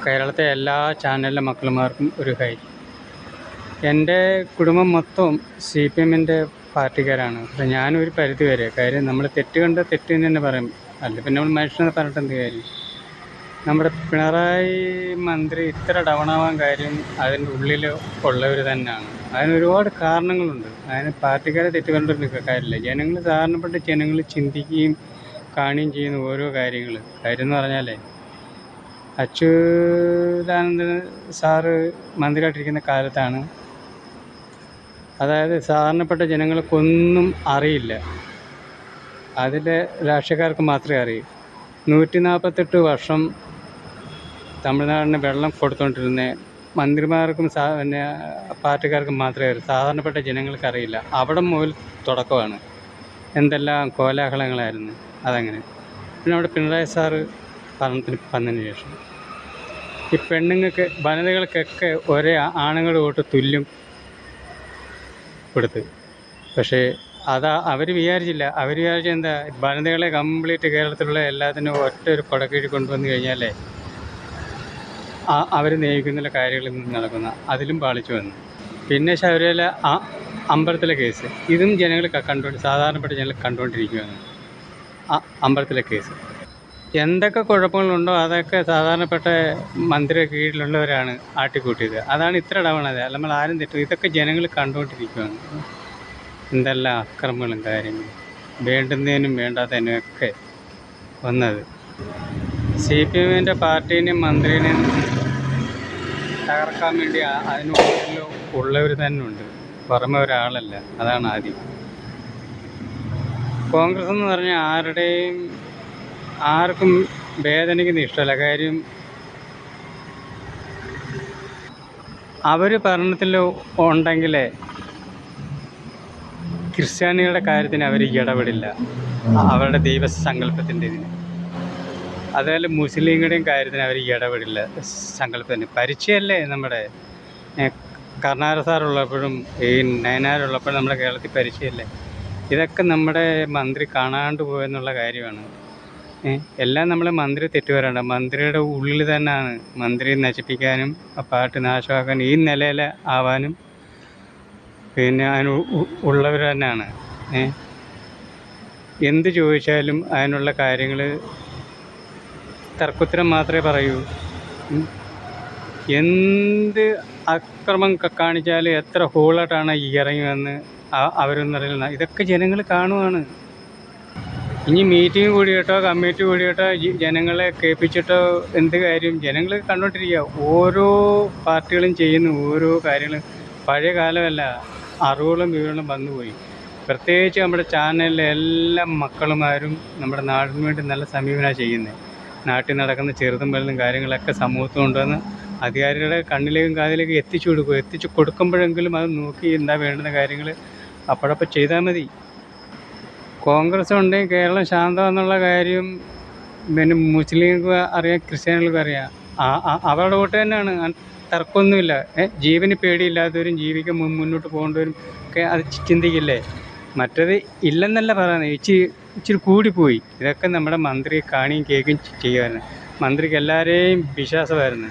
കേരളത്തെ എല്ലാ ചാനലിലെ മക്കളുമാർക്കും ഒരു ഹൈ. എൻ്റെ കുടുംബം മൊത്തം CPM-ൻ്റെ പാർട്ടിക്കാരാണ്. പക്ഷേ ഞാനൊരു പരിധി വരെ, കാര്യം നമ്മൾ തെറ്റ് കണ്ട തെറ്റ് എന്ന് തന്നെ പറയും, അല്ല പിന്നെ നമ്മൾ മനുഷ്യനെ പറഞ്ഞിട്ട് എന്ത് കാര്യം. നമ്മുടെ പിണറായി മന്ത്രി ഇത്ര ഡൗണാവാൻ കാര്യം അതിൻ്റെ ഉള്ളിൽ ഉള്ളവർ തന്നെയാണ്. അതിന് ഒരുപാട് കാരണങ്ങളുണ്ട്. അതിന് പാർട്ടിക്കാരെ തെറ്റ് കണ്ടിട്ട് കാര്യമില്ല. സാധാരണപ്പെട്ട ജനങ്ങൾ ചിന്തിക്കുകയും കാണുകയും ചെയ്യുന്ന ഓരോ കാര്യം എന്ന് പറഞ്ഞാലേ, അച്യുതാനന്ദൻ സാറ് മന്ത്രിയായിട്ടിരിക്കുന്ന കാലത്താണ്, അതായത് സാധാരണപ്പെട്ട ജനങ്ങൾക്കൊന്നും അറിയില്ല, അതിലെ രാഷ്ട്രീയക്കാർക്ക് മാത്രമേ അറിയൂ. 148 വർഷം തമിഴ്നാടിന് വെള്ളം കൊടുത്തുകൊണ്ടിരുന്ന മന്ത്രിമാർക്കും പിന്നെ പാർട്ടിക്കാർക്കും മാത്രമേ അറിയൂ, സാധാരണപ്പെട്ട ജനങ്ങൾക്കറിയില്ല. അവിടെ മുതൽ തുടക്കമാണ്. എന്തെല്ലാം കോലാഹലങ്ങളായിരുന്നു. അതങ്ങനെ പിന്നെ അവിടെ പിണറായി സാറ് ഭരണത്തിന് വന്നതിന് ശേഷം ഈ പെണ്ണുങ്ങൾക്ക്, വനിതകൾക്കൊക്കെ ഒരേ ആണുങ്ങളുടെ വോട്ട് തുല്യം കൊടുത്ത്. പക്ഷേ അവർ വിചാരിച്ചില്ല. അവർ വിചാരിച്ച എന്താ, വനിതകളെ കംപ്ലീറ്റ് കേരളത്തിലുള്ള എല്ലാത്തിനും ഒറ്റ ഒരു കൊടക്കീഴിൽ കൊണ്ടുവന്ന് കഴിഞ്ഞാലേ അവർ നിയമിക്കുന്ന കാര്യങ്ങളിൽ നിന്ന് നടക്കുന്ന, അതിലും പാളിച്ചു വന്നു. പിന്നെ ശബരിമല അമ്പലത്തിലെ കേസ്, ഇതും ജനങ്ങൾ സാധാരണപ്പെട്ട ജനങ്ങൾ കണ്ടുകൊണ്ടിരിക്കുകയാണ്. അമ്പലത്തിലെ കേസ് എന്തൊക്കെ കുഴപ്പങ്ങളുണ്ടോ അതൊക്കെ സാധാരണപ്പെട്ട മന്ത്രിയുടെ കീഴിലുള്ളവരാണ് ആട്ടിക്കൂട്ടിയത്. അതാണ് ഇത്ര ഡൗണത്. നമ്മൾ ആരും തെറ്റും, ഇതൊക്കെ ജനങ്ങൾ കണ്ടുകൊണ്ടിരിക്കുകയാണ്. എന്തെല്ലാം അക്രമങ്ങളും കാര്യങ്ങളും, വേണ്ടുന്നതിനും വേണ്ടാത്തതിനും ഒക്കെ വന്നത്. CPM-ൻ്റെ പാർട്ടീനെയും മന്ത്രിനെയും തകർക്കാൻ വേണ്ടി അതിനുള്ളിൽ ഉള്ളവർ തന്നെ ഉണ്ട്, പുറമെ ഒരാളല്ല. അതാണ് ആദ്യം. കോൺഗ്രസ് എന്ന് പറഞ്ഞാൽ ആർക്കും വേദനിക്കുന്ന ഇഷ്ടമല്ല. കാര്യം അവർ ഭരണത്തിൽ ഉണ്ടെങ്കിലേ ക്രിസ്ത്യാനികളുടെ കാര്യത്തിന് അവർ ഇടപെടില്ല, അവരുടെ ദൈവസങ്കല്പത്തിൻ്റെ ഇതിന്. അതുപോലെ മുസ്ലിങ്ങളുടെയും കാര്യത്തിന് അവർ ഇടപെടില്ല, സങ്കല്പത്തിന്. പരിചയമല്ലേ നമ്മുടെ കർണാടക സാറുള്ളപ്പോഴും ഈ നയനാരുള്ളപ്പോഴും നമ്മുടെ കേരളത്തിൽ പരിചയമല്ലേ. ഇതൊക്കെ നമ്മുടെ മന്ത്രി കാണാണ്ട് പോയെന്നുള്ള കാര്യമാണ്. എല്ലാം നമ്മൾ മന്ത്രി തെറ്റുവരണ്ട. മന്ത്രിയുടെ ഉള്ളിൽ തന്നെയാണ് മന്ത്രി നശിപ്പിക്കാനും പാർട്ടി നാശമാക്കാനും ഈ നിലയിൽ ആവാനും പിന്നെ അതിന് ഉള്ളവർ തന്നെയാണ്. എന്ത് ചോദിച്ചാലും അതിനുള്ള കാര്യങ്ങൾ തർക്കുത്തരം മാത്രമേ പറയൂ. എന്ത് അക്രമം കാണിച്ചാലും എത്ര ഹോളായിട്ടാണ് ഇറങ്ങി വന്ന് അവരൊന്നും അറിയില്ല. ഇതൊക്കെ ജനങ്ങൾ കാണുവാണ്. ഇനി മീറ്റിംഗ് കൂടിയിട്ടോ കമ്മിറ്റി കൂടിയിട്ടോ ജനങ്ങളെ കേൾപ്പിച്ചിട്ടോ എന്ത് കാര്യം, ജനങ്ങൾ കണ്ടുകൊണ്ടിരിക്കുക. ഓരോ പാർട്ടികളും ചെയ്യുന്ന ഓരോ കാര്യങ്ങളും പഴയ കാലമല്ല, അറിവുകളും വിവരങ്ങളും വന്നുപോയി. പ്രത്യേകിച്ച് നമ്മുടെ ചാനലിലെ എല്ലാ മക്കളുമാരും നമ്മുടെ നാടിന് വേണ്ടി നല്ല സമീപനമാണ് ചെയ്യുന്നത്. നാട്ടിൽ നടക്കുന്ന ചെറുതും വലുതും കാര്യങ്ങളൊക്കെ സമൂഹത്തിൽ കൊണ്ടുവന്ന് അധികാരികളുടെ കണ്ണിലേക്കും കാതിലേക്കും എത്തിച്ചു കൊടുക്കുമ്പോഴെങ്കിലും അത് നോക്കി എന്താ വേണ്ടുന്ന കാര്യങ്ങൾ അപ്പോഴപ്പോൾ ചെയ്താൽ മതി. കോൺഗ്രസ് ഉണ്ടെങ്കിൽ കേരളം ശാന്തമെന്നുള്ള കാര്യം പിന്നെ മുസ്ലിങ്ങൾക്ക് അറിയാം, ക്രിസ്ത്യാനികൾക്കും അറിയാം. അവരുടെ വോട്ട് തന്നെയാണ്, തർക്കമൊന്നുമില്ല. ജീവന് പേടിയില്ലാത്തവരും ജീവിക്കാൻ മുന്നോട്ട് പോകേണ്ടവരും ഒക്കെ അത് ചിന്തിക്കില്ലേ. മറ്റത് ഇല്ലെന്നല്ല പറയുന്നത്, ഇച്ചിരി കൂടിപ്പോയി. ഇതൊക്കെ നമ്മുടെ മന്ത്രി കാണുകയും കേൾക്കുകയും ചെയ്യുമായിരുന്നു. മന്ത്രിക്ക് എല്ലാവരെയും വിശ്വാസമായിരുന്നു.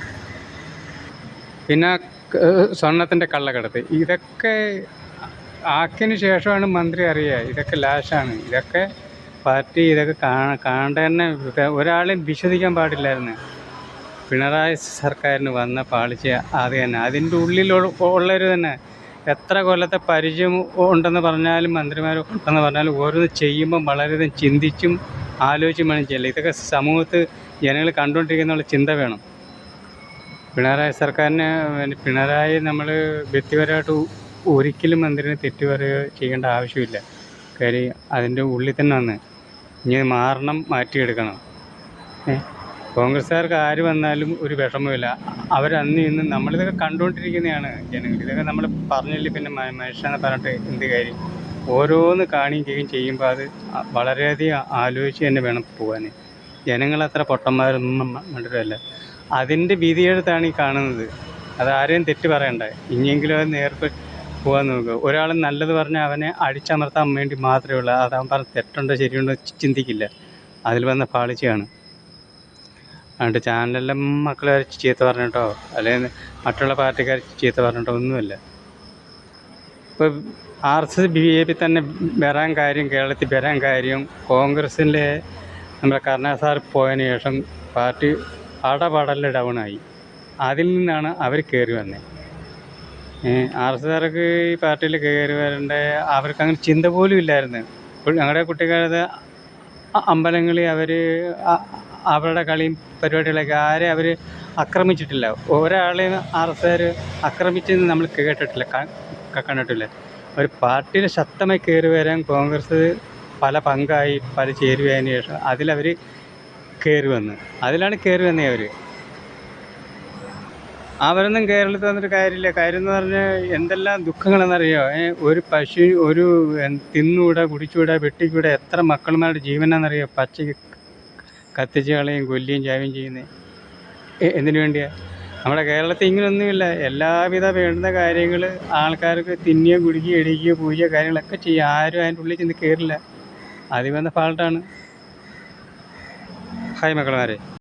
പിന്നെ സ്വർണത്തിൻ്റെ കള്ളക്കടത്ത്, ഇതൊക്കെ ആക്കിയതിന് ശേഷമാണ് മന്ത്രി അറിയുക ഇതൊക്കെ ലാഷാണ്. ഇതൊക്കെ പാർട്ടി ഇതൊക്കെ കാണേണ്ട തന്നെ. ഒരാളെയും വിശ്വസിക്കാൻ പാടില്ലായിരുന്നു. പിണറായി സർക്കാരിന് വന്ന പാളിച്ച അത് തന്നെ. അതിൻ്റെ ഉള്ളവർ തന്നെ എത്ര കൊല്ലത്തെ പരിചയം ഉണ്ടെന്ന് പറഞ്ഞാലും മന്ത്രിമാർ ഉണ്ടെന്ന് പറഞ്ഞാലും ഓരോന്ന് ചെയ്യുമ്പം വളരെയധികം ചിന്തിച്ചും ആലോചിച്ചും വേണം ചെയ്യില്ല. ഇതൊക്കെ സമൂഹത്ത് ജനങ്ങൾ കണ്ടുകൊണ്ടിരിക്കുന്ന ചിന്ത വേണം. പിണറായി സർക്കാരിന് പിണറായി നമ്മൾ വ്യക്തിപരമായിട്ട് ഒരിക്കലും മന്ത്രിനെ തെറ്റ് പറയുകയോ ചെയ്യേണ്ട ആവശ്യമില്ല. കാര്യം അതിൻ്റെ ഉള്ളിൽ തന്നെ വന്ന് ഇനി മാറണം, മാറ്റിയെടുക്കണം. കോൺഗ്രസ്സുകാർക്ക് ആര് വന്നാലും ഒരു വിഷമമില്ല. അവരന്ന് ഇന്ന് നമ്മളിതൊക്കെ കണ്ടുകൊണ്ടിരിക്കുന്നതാണ് ജനങ്ങൾ. ഇതൊക്കെ നമ്മൾ പറഞ്ഞില്ല പിന്നെ മനുഷ്യനെ പറഞ്ഞിട്ട് എന്ത് കാര്യം. ഓരോന്ന് കാണുകയും ചെയ്യുകയും ചെയ്യുമ്പോൾ അത് വളരെയധികം ആലോചിച്ച് തന്നെ വേണം പോകാൻ. ജനങ്ങളത്ര പൊട്ടന്മാരൊന്നും മണ്ടരല്ല. അതിൻ്റെ വിധിയെഴുത്താണ് ഈ കാണുന്നത്. അതാരെയും തെറ്റ് പറയണ്ട. ഇനിയെങ്കിലും അത് നേർക്ക് പോകാൻ നോക്കുക. ഒരാൾ നല്ലത് പറഞ്ഞാൽ അവനെ അടിച്ചമർത്താൻ വേണ്ടി മാത്രമേ ഉള്ളൂ. അതവൻ പറഞ്ഞ് തെറ്റുണ്ടോ ശരിയുണ്ടോ ചിന്തിക്കില്ല. അതിൽ വന്ന പാളിച്ചയാണ്. അതുകൊണ്ട് ചാനലിലും മക്കളെ ചീത്ത പറഞ്ഞിട്ടോ അല്ലെങ്കിൽ മറ്റുള്ള പാർട്ടിക്കാർ ചീത്ത പറഞ്ഞിട്ടോ ഒന്നുമില്ല. ഇപ്പോൾ RSS BJP തന്നെ വരാൻ കാര്യം, കേരളത്തിൽ വരാൻ കാര്യം കോൺഗ്രസിൻ്റെ നമ്മുടെ കരുണാകരൻ സാർ പോയതിന് ശേഷം പാർട്ടി പടപടല് ഡൗണായി. അതിൽ നിന്നാണ് അവർ കയറി വന്നത്. RSS സാർക്ക് ഈ പാർട്ടിയിൽ കയറി വരേണ്ട അവർക്ക് അങ്ങനെ ചിന്ത പോലും ഇല്ലായിരുന്നു. ഞങ്ങളുടെ കുട്ടിക്കാലത്ത് അമ്പലങ്ങളിൽ അവർ അവരുടെ കളിയും പരിപാടികളൊക്കെ ആരെയും അവർ ആക്രമിച്ചിട്ടില്ല. ഒരാളെയും RSS ആക്രമിച്ചെന്ന് നമ്മൾ കേട്ടിട്ടില്ല, കണ്ടിട്ടില്ല. ഒരു പാർട്ടിയിൽ ശക്തമായി കയറി വരാൻ കോൺഗ്രസ് പല പങ്കായി, പല ചേരുവതിന് ശേഷം അതിലവർ കയറി വന്ന്, അതിലാണ് കയറി വന്നത് അവർ. അവരൊന്നും കേരളത്തിൽ വന്നിട്ട് കാര്യമില്ല. കാര്യം എന്ന് പറഞ്ഞാൽ എന്തെല്ലാം ദുഃഖങ്ങളെന്നറിയോ. ഒരു പശു തിന്നൂടാ, കുടിച്ചൂടാ, വെട്ടിക്കൂടാ, എത്ര മക്കളുമാരുടെ ജീവനാണെന്നറിയോ പച്ചയ്ക്ക് കത്തിച്ച് കളയും, കൊല്ലുകയും ചാവുകയും ചെയ്യുന്നത്. എന്തിനു വേണ്ടിയാണ്? നമ്മുടെ കേരളത്തിൽ ഇങ്ങനെയൊന്നുമില്ല. എല്ലാവിധ വേണ്ടുന്ന കാര്യങ്ങൾ ആൾക്കാർക്ക് തിന്നുകയോ കുടിക്കുകയോ ഇടിക്കുകയോ പൂജയോ കാര്യങ്ങളൊക്കെ ചെയ്യുക. ആരും അതിൻ്റെ ഉള്ളിൽ ചെന്ന് കയറില്ല. അതിൽ വന്ന ഫാൾട്ടാണ്. ഹായ് മക്കളമാരെ.